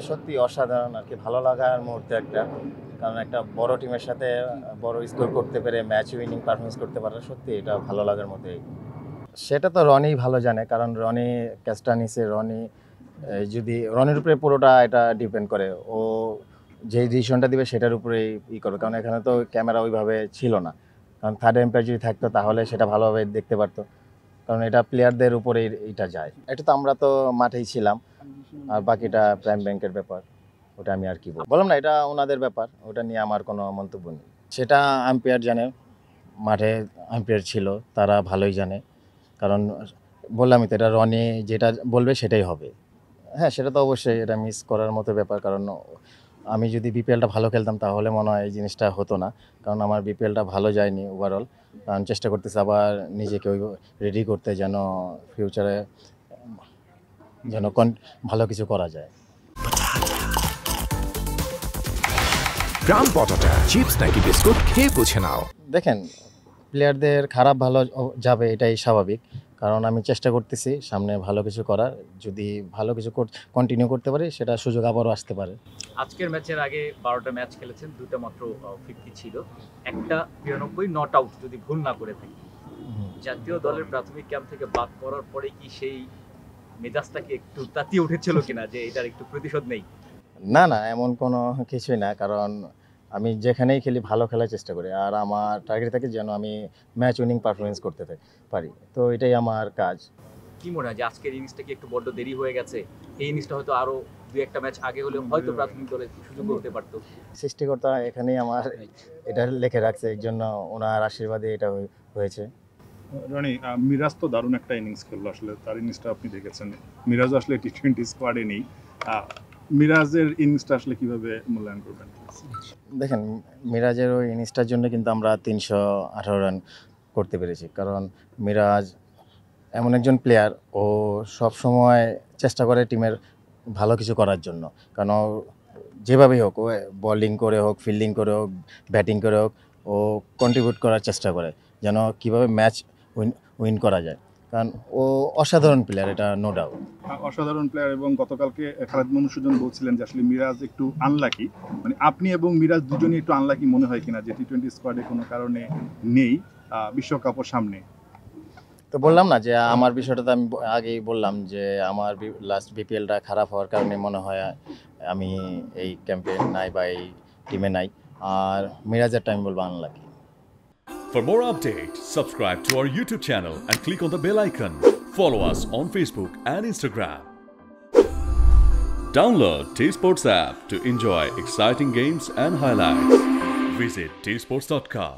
সত্যি অসাধারণ আর কি, ভালো লাগার মুহূর্তে একটা। কারণ একটা বড় টিমের সাথে বড় স্কোর করতে পেরে ম্যাচ উইনিং পারফরমেন্স করতে পারা সত্যি এটা ভালো লাগার মধ্যেই। সেটা তো রনি ভালো জানে, কারণ রনি ক্যাচটা নিছে। রনি যদি রনির উপরে পুরোটা এটা ডিপেন্ড করে, ও যেই ডিসিশনটা দিবে সেটার উপরেই করবে। কারণ এখানে তো ক্যামেরা ওইভাবে ছিল না, কারণ থার্ড এম্পায়ার যদি থাকতো তাহলে সেটা ভালোভাবে দেখতে পারতো। কারণ এটা প্লেয়ারদের উপরেই এটা যায়। এটা তো আমরা তো মাঠেই ছিলাম, আর বাকিটা প্রাইম ব্যাংকের ব্যাপার, ওটা আমি আর কি বললাম না, এটা ওনাদের ব্যাপার, ওটা নিয়ে আমার কোনো মন্তব্য নেই। সেটা আম্পায়ার জানে, মাঠে আম্পায়ার ছিল, তারা ভালোই জানে। কারণ বললামই তো, এটা রনি যেটা বলবে সেটাই হবে। হ্যাঁ, সেটা তো অবশ্যই এটা মিস করার মতো ব্যাপার। কারণ আমি যদি বিপিএলটা ভালো খেলতাম তাহলে মনে হয় এই জিনিসটা হতো না। কারণ আমার বিপিএলটা ভালো যায়নি ওভারঅল। কারণ চেষ্টা করতেছি আবার নিজেকে ওই রেডি করতে, যেন ফিউচারে যেন ভালো কিছু করা যায়। গ্রাম পটাটা চিপস নাকি বিস্কুট খেয়ে বুঝে নাও। দেখেন, প্লেয়ারদের খারাপ ভালো যাবে এটাই স্বাভাবিক। কারণ আমি চেষ্টা করতেছি সামনে ভালো কিছু করার। যদি ভালো কিছু কন্টিনিউ করতে পারি, সেটা সুযোগ আবারও আসতে পারে। আজকের ম্যাচের আগে 12টা ম্যাচ খেলেছেন, 2টা মাত্র 50 ছিল, একটা 93 নট আউট যদি ভুল না করে থাকি। জাতীয় দলের প্রাথমিক ক্যাম্প থেকে বাদ পড়ার পরে কি সেই মেজাজটাকে একটু তাতিয়ে উঠেছিল কিনা যে এটার একটু প্রতিশোধ নেই? না না, এমন কোনো কিছুই না। কারণ আমি যেখানেই খেলি ভালো খেলার চেষ্টা করি, আর আমার টার্গেট থাকে যেন আমি ম্যাচ উইনিং পারফরমেন্স করতে পারি। তো এটাই আমার কাজ। কি মনে হয় যে আজকের ইনিংসটা কি একটু বড্ড দেরি হয়ে গেছে? এই ইনিংসটা হয়তো আরো 2-1টা ম্যাচ আগে হলে হয়তো প্রাথমিক দলে সুযোগ হতে পারতো। সৃষ্টিকর্তা এখানেই আমার এটা লিখে রাখছে, এর জন্য ওনার আশীর্বাদে এটা হয়েছে। রনি, মিরাজ তো দারুণ একটা ইনিংস খেললো, আসলে তার ইনিংসটা আপনি দেখেছেন। মিরাজ আসলে টি-20 স্কোয়াডে নেই, মিরাজের ইনিংসটা আসলে কিভাবে মূল্যায়ন করবেন? দেখেন, মিরাজের ওই ইনিংসটার জন্য কিন্তু আমরা 318 রান করতে পেরেছি। কারণ মিরাজ এমন একজন প্লেয়ার, ও সব সময় চেষ্টা করে টিমের ভালো কিছু করার জন্য। কারণ যেভাবেই হোক, ও বোলিং করে হোক, ফিল্ডিং করে হোক, ব্যাটিং করে হোক, ও কন্ট্রিবিউট করার চেষ্টা করে যেন কীভাবে ম্যাচ উইন করা যায়। কারণ ও অসাধারণ প্লেয়ার, এটা নো ডাউট। অসাধারণ প্লেয়ার। এবং গতকালকে খালেদ মাহমুদ সুজন বলছিলেন যে আসলে মিরাজ একটু আনলাকি, মানে আপনি এবং মিরাজ দুজনই একটু আনলাকি মনে হয় কিনা যে টি-20 স্কোয়াডে কোনো কারণে নেই বিশ্বকাপের সামনে? তো বললাম না যে আমার বিষয়টা তো আমি আগেই বললাম যে আমার লাস্ট বিপিএলটা খারাপ হওয়ার কারণে মনে হয় আমি এই ক্যাম্পে নাই বা এই টিমে নাই। আর মিরাজেরটা আমি বলবো unlucky. For more updates, subscribe to our YouTube channel and click on the bell icon. Follow us on Facebook and Instagram. Download T-Sports app to enjoy exciting games and highlights. Visit tsports.com.